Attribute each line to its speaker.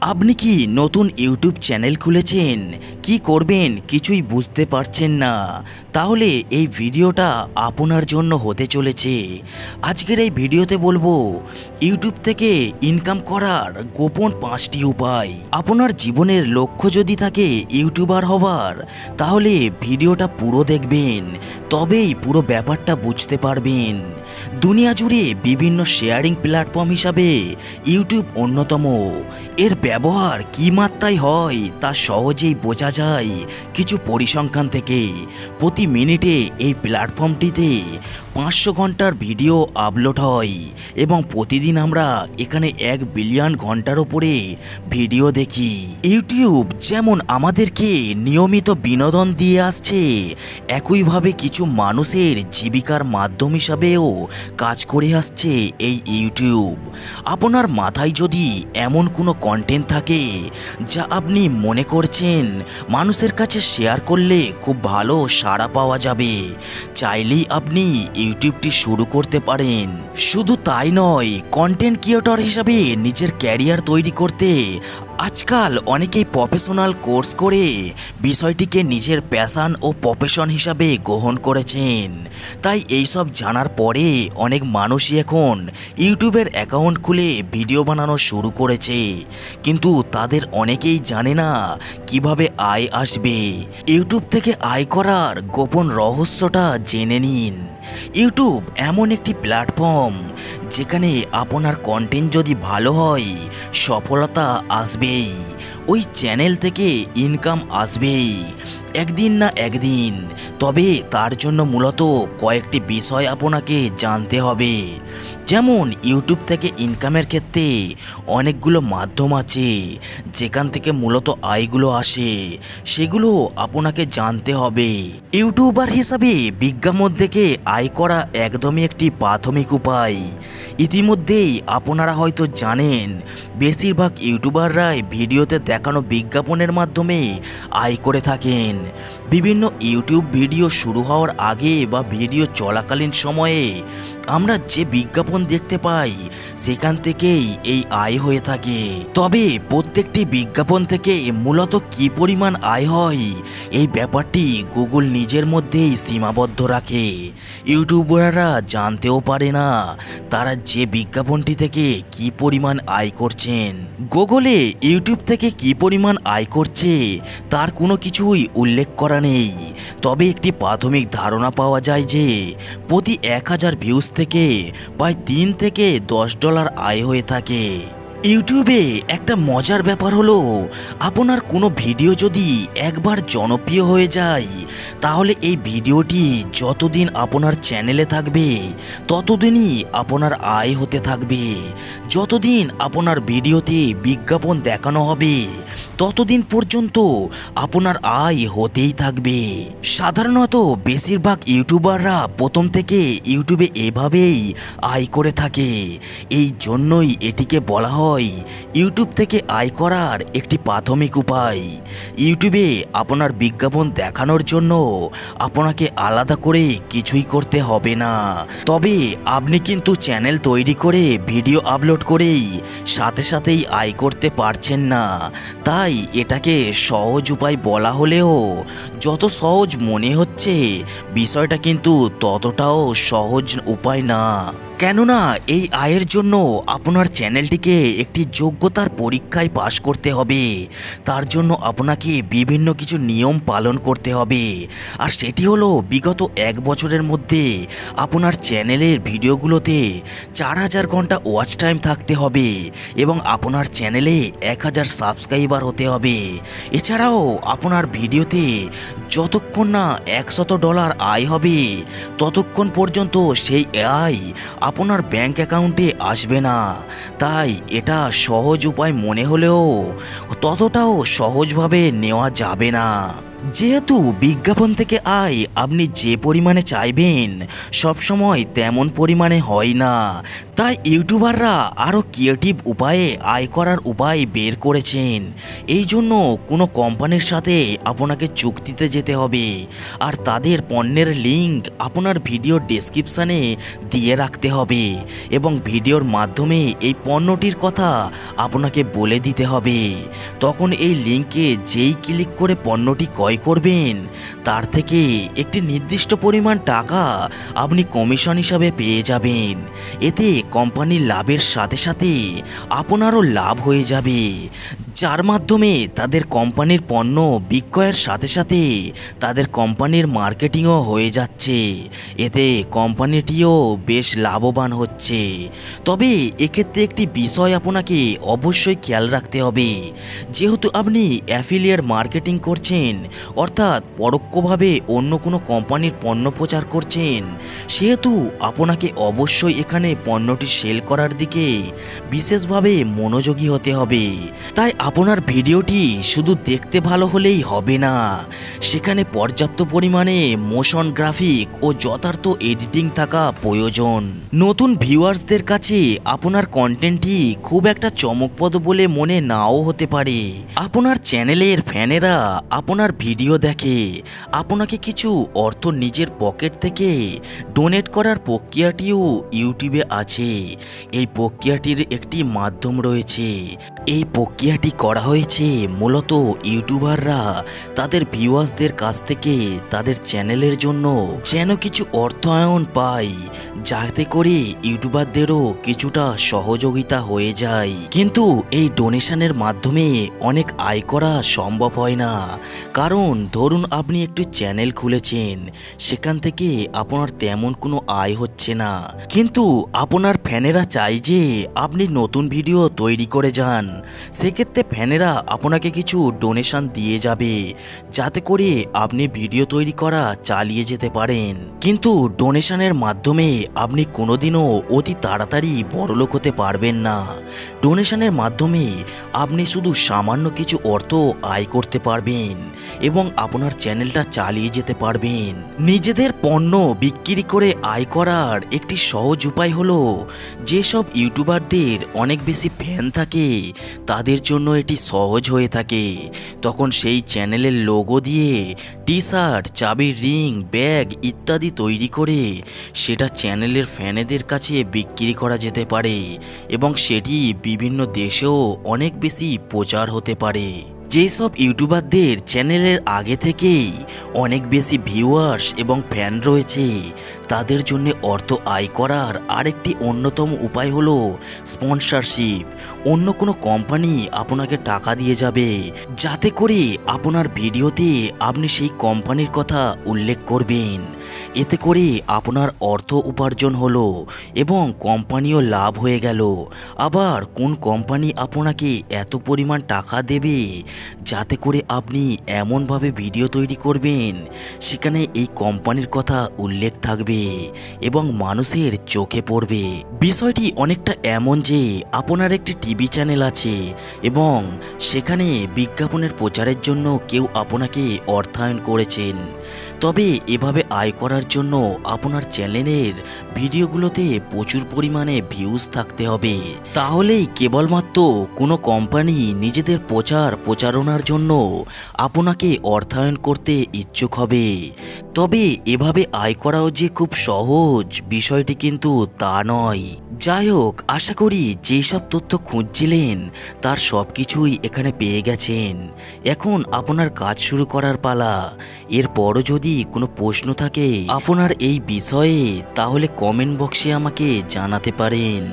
Speaker 1: আপনি কি নতুন ইউটিউব চ্যানেল খুলেছেন, কি করবেন কিছুই বুঝতে পারছেন না? তাহলে এই ভিডিওটা আপনার জন্য হতে চলেছে। আজকের এই ভিডিওতে বলবো ইউটিউব থেকে ইনকাম করার গোপন 5টি উপায়। আপনার জীবনের লক্ষ্য যদি থাকে ইউটিউবার হবার, তাহলে ভিডিওটা পুরো দেখবেন, তবেই পুরো ব্যাপারটা বুঝতে পারবেন। দুনিয়া জুড়ে বিভিন্ন শেয়ারিং প্ল্যাটফর্ম হিসাবে ইউটিউব অন্যতম। এর ব্যবহার কী মাত্রায় হয় তা সহজেই বোঝা যায় কিছু পরিসংখ্যান থেকে। প্রতি মিনিটে এই প্ল্যাটফর্মটিতে 500 ঘন্টার ভিডিও আপলোড হয় এবং প্রতিদিন আমরা এখানে 1 বিলিয়ন ঘন্টার ওপরে ভিডিও দেখি। ইউটিউব যেমন আমাদেরকে নিয়মিত বিনোদন দিয়ে আসছে, একইভাবে কিছু মানুষের জীবিকার মাধ্যম হিসাবেও কাজ করে আসছে এই ইউটিউব। আপনার মাথায় যদি এমন কোনো কন্টেন্ট থাকে যা আপনি মনে করছেন মানুষের কাছে শেয়ার করলে খুব ভালো সাড়া পাওয়া যাবে, চাইলেই আপনি ইউটিউবটি শুরু করতে পারেন। শুধু তাই নয়, কন্টেন্ট ক্রিয়েটর হিসাবে নিজের ক্যারিয়ার তৈরি করতে আজকাল অনেকেই প্রফেশনাল কোর্স করে বিষয়টিকে নিজের প্যাশন ও প্রফেশন হিসাবে গ্রহণ করেছেন। তাই এইসব জানার পরে অনেক মানুষই এখন ইউটিউবের অ্যাকাউন্ট খুলে ভিডিও বানানো শুরু করেছে, কিন্তু তাদের অনেকেই জানে না কিভাবে আয় আসবে। ইউটিউব থেকে আয় করার গোপন রহস্যটা জেনে নিন। ইউটিউব এমন একটি প্ল্যাটফর্ম যেখানে আপনার কন্টেন্ট যদি ভালো হয় সফলতা আসবেই, ওই চ্যানেল থেকে ইনকাম আসবেই একদিন না একদিন। তবে তার জন্য মূলত কয়েকটি বিষয় আপনাকে জানতে হবে। যেমন ইউটিউব থেকে ইনকামের ক্ষেত্রে অনেকগুলো মাধ্যম আছে যেখান থেকে মূলত আয়গুলো আসে, সেগুলো আপনাকে জানতে হবে। ইউটিউবার হিসাবে বিজ্ঞাপন থেকে আয় করা একদমই একটি প্রাথমিক উপায়। ইতিমধ্যেই আপনারা হয়তো জানেন বেশিরভাগ ইউটিউবাররাই ভিডিওতে দেখানো বিজ্ঞাপনের মাধ্যমে আয় করে থাকেন। বিভিন্ন ইউটিউব ভিডিও শুরু হওয়ার আগে বা ভিডিও চলাকালীন সময়ে আমরা যে বিজ্ঞাপন দেখতে পাই সেখান থেকেই এই আয় হয়ে থাকে। তবে প্রত্যেকটি বিজ্ঞাপন থেকে মূলত কী পরিমাণ আয় হয় এই ব্যাপারটি গুগল নিজের মধ্যেই সীমাবদ্ধ রাখে। ইউটিউবাররা জানতেও পারে না তারা যে বিজ্ঞাপনটি থেকে কী পরিমাণ আয় করছেন। গুগলে ইউটিউব থেকে কী পরিমাণ আয় করছে তার কোনো কিছুই উল্লেখ করা নেই, তবে একটি প্রাথমিক ধারণা পাওয়া যায় যে প্রতি 1000 ভিউজ থেকে প্রায় $3 থেকে $10 আয় হয়ে থাকে। ইউটিউবে একটা মজার ব্যাপার হলো, আপনার কোনো ভিডিও যদি একবার জনপ্রিয় হয়ে যায় তাহলে এই ভিডিওটি যতদিন আপনার চ্যানেলে থাকবে ততদিনই আপনার আয় হতে থাকবে। যতদিন আপনার ভিডিওতে বিজ্ঞাপন দেখানো হবে ততদিন পর্যন্ত আপনার আয় হতেই থাকবে। সাধারণত বেশিরভাগ ইউটিউবাররা প্রথম থেকে ইউটিউবে এভাবেই আয় করে থাকে। এই জন্যই এটিকে বলা হয় ইউটিউব থেকে আয় করার একটি প্রাথমিক উপায়। ইউটিউবে আপনার বিজ্ঞাপন দেখানোর জন্য আপনাকে আলাদা করে কিছুই করতে হবে না, তবে আপনি কিন্তু চ্যানেল তৈরি করে ভিডিও আপলোড করেই সাথে সাথেই আয় করতে পারছেন না। তাই এটাকে সহজ উপায় বলা হলেও যত সহজ মনে হচ্ছে বিষয়টা কিন্তু ততটাও সহজ উপায় না। কেননা এই আয়ের জন্য আপনার চ্যানেলটিকে একটি যোগ্যতার পরীক্ষায় পাশ করতে হবে। তার জন্য আপনাকে বিভিন্ন কিছু নিয়ম পালন করতে হবে, আর সেটি হলো বিগত 1 বছরের মধ্যে আপনার চ্যানেলের ভিডিওগুলোতে 4000 ঘন্টা ওয়াচ টাইম থাকতে হবে এবং আপনার চ্যানেলে 1000 সাবস্ক্রাইবার হতে হবে। এছাড়াও আপনার ভিডিওতে যতক্ষণ না $100 আয় হবে ততক্ষণ পর্যন্ত সেই আয় আপনার ব্যাংক অ্যাকাউন্টে আসবে না। তাই এটা সহজ উপায় মনে হলেও ততটাও সহজভাবে নেওয়া যাবে না। যেহেতু বিজ্ঞাপন থেকে আয় আপনি যে পরিমাণে চাইবেন সবসময় তেমন পরিমাণে হয় না, তাই ইউটিউবাররা আরও ক্রিয়েটিভ উপায়ে আয় করার উপায় বের করেছেন। এই জন্য কোনো কোম্পানির সাথে আপনাকে চুক্তিতে যেতে হবে আর তাদের পণ্যের লিঙ্ক আপনার ভিডিও ডেসক্রিপশানে দিয়ে রাখতে হবে এবং ভিডিওর মাধ্যমে এই পণ্যটির কথা আপনাকে বলে দিতে হবে। তখন এই লিঙ্কে যেই ক্লিক করে পণ্যটি ক্রয় করবেন তার থেকে একটি নির্দিষ্ট পরিমাণ টাকা আপনি কমিশন হিসাবে পেয়ে যাবেন। এতে কোম্পানির লাভের সাথে সাথে আপনারও লাভ হয়ে যাবে, যার মাধ্যমে তাদের কোম্পানির পণ্য বিক্রয়ের সাথে সাথে তাদের কোম্পানির মার্কেটিংও হয়ে যাচ্ছে। এতে কোম্পানিটিও বেশ লাভবান হচ্ছে। তবে এক্ষেত্রে একটি বিষয় আপনাকে অবশ্যই খেয়াল রাখতে হবে, যেহেতু আপনি অ্যাফিলিয়েট মার্কেটিং করছেন অর্থাৎ পরোক্ষভাবে অন্য কোনো কোম্পানির পণ্য প্রচার করছেন, সেহেতু আপনাকে অবশ্যই এখানে পণ্যটি সেল করার দিকে বিশেষভাবে মনোযোগী হতে হবে। তাই আপনার ভিডিওটি শুধু দেখতে ভালো হলেই হবে না, সেখানে পর্যাপ্ত পরিমাণে মোশন গ্রাফিক ও যথার্থ এডিটিং থাকা প্রয়োজন। নতুন ভিউয়ার্সদের কাছে আপনার কন্টেন্টটি খুব একটা চমকপ্রদ বলে মনে নাও হতে পারে। আপনার চ্যানেলের ফ্যানেরা আপনার ভিডিও দেখে, আপনাকে কিছু অর্থ নিজের পকেট থেকে ডোনেট করার প্রক্রিয়াটিও ইউটিউবে আছে। এই প্রক্রিয়াটির একটি মাধ্যম রয়েছে। এই প্রক্রিয়াটি করা হয়েছে মূলত ইউটিউবাররা তাদের ভিউয়ার্সদের কাছ থেকে তাদের চ্যানেলের জন্য যেন কিছু অর্থায়ন পায়, যাতে করে ইউটিউবারদেরও কিছুটা সহযোগিতা হয়ে যায়। কিন্তু এই ডোনেশনের মাধ্যমে অনেক আয় করা সম্ভব হয় না, কারণ ধরুন আপনি একটু চ্যানেল খুলেছেন, সেখান থেকে আপনার তেমন কোনো আয় হচ্ছে না, কিন্তু আপনার ফ্যানেরা চায় যে আপনি নতুন ভিডিও তৈরি করে যান। সেক্ষেত্রে ফ্যানেরা আপনাকে কিছু ডোনেশন দিয়ে যাবে, যাতে করে আপনি ভিডিও তৈরি করা চালিয়ে যেতে পারেন। কিন্তু ডোনেশনের মাধ্যমে আপনি কোনোদিনও অতি তাড়াতাড়ি বড়লোক হতে পারবেন না। ডোনেশনের মাধ্যমে আপনি শুধু সামান্য কিছু অর্থ আয় করতে পারবেন এবং আপনার চ্যানেলটা চালিয়ে যেতে পারবেন। নিজেদের পণ্য বিক্রি করে আয় করার একটি সহজ উপায় হলো, যেসব ইউটিউবারদের অনেক বেশি ফ্যান থাকে তাদের জন্য এটি সহজ হয়ে থাকে। তখন সেই চ্যানেলের লোগো দিয়ে টি শার্ট, চাবির রিং, ব্যাগ ইত্যাদি তৈরি করে সেটা চ্যানেলের ফ্যানেদের কাছে বিক্রি করা যেতে পারে এবং সেটি বিভিন্ন দেশেও অনেক বেশি প্রচার হতে পারে। যেসব ইউটিউবারদের চ্যানেলের আগে থেকেই অনেক বেশি ভিউয়ার্স এবং ফ্যান রয়েছে, তাদের জন্য অর্থ আয় করার আরেকটি অন্যতম উপায় হলো স্পন্সরশিপ। অন্য কোনো কোম্পানি আপনাকে টাকা দিয়ে যাবে, যাতে করে আপনার ভিডিওতে আপনি সেই কোম্পানির কথা উল্লেখ করবেন। এতে করে আপনার অর্থ উপার্জন হলো এবং কোম্পানিও লাভ হয়ে গেল। আবার কোন কোম্পানি আপনাকে এত পরিমাণ টাকা দেবে যাতে করে আপনি এমনভাবে ভিডিও তৈরি করবেন সেখানে এই কোম্পানির কথা উল্লেখ থাকবে এবং মানুষের চোখে পড়বে। বিষয়টি অনেকটা এমন যে আপনার একটি টিভি চ্যানেল আছে এবং সেখানে বিজ্ঞাপনের প্রচারের জন্য কেউ আপনাকে অর্থায়ন করেছেন, তবে এভাবে আয় করার জন্য আপনার চ্যানেলের ভিডিওগুলোতে প্রচুর পরিমাণে ভিউজ থাকতে হবে। তাহলেই কেবলমাত্র কোনো কোম্পানি নিজেদের প্রচারণার জন্য আপনাকে অর্থায়ন করতে ইচ্ছুক হবে। তবে এভাবে আয় করাও যে খুব সহজ বিষয়টি কিন্তু তা নয়। যাই হোক, আশা করি যেই সব তথ্য খুঁজছিলেন তার সব কিছুই এখানে পেয়ে গেছেন। এখন আপনার কাজ শুরু করার পালা। এরপরও যদি কোনো প্রশ্ন থাকে আপনার এই বিষয়ে, তাহলে কমেন্ট বক্সে আমাকে জানাতে পারেন।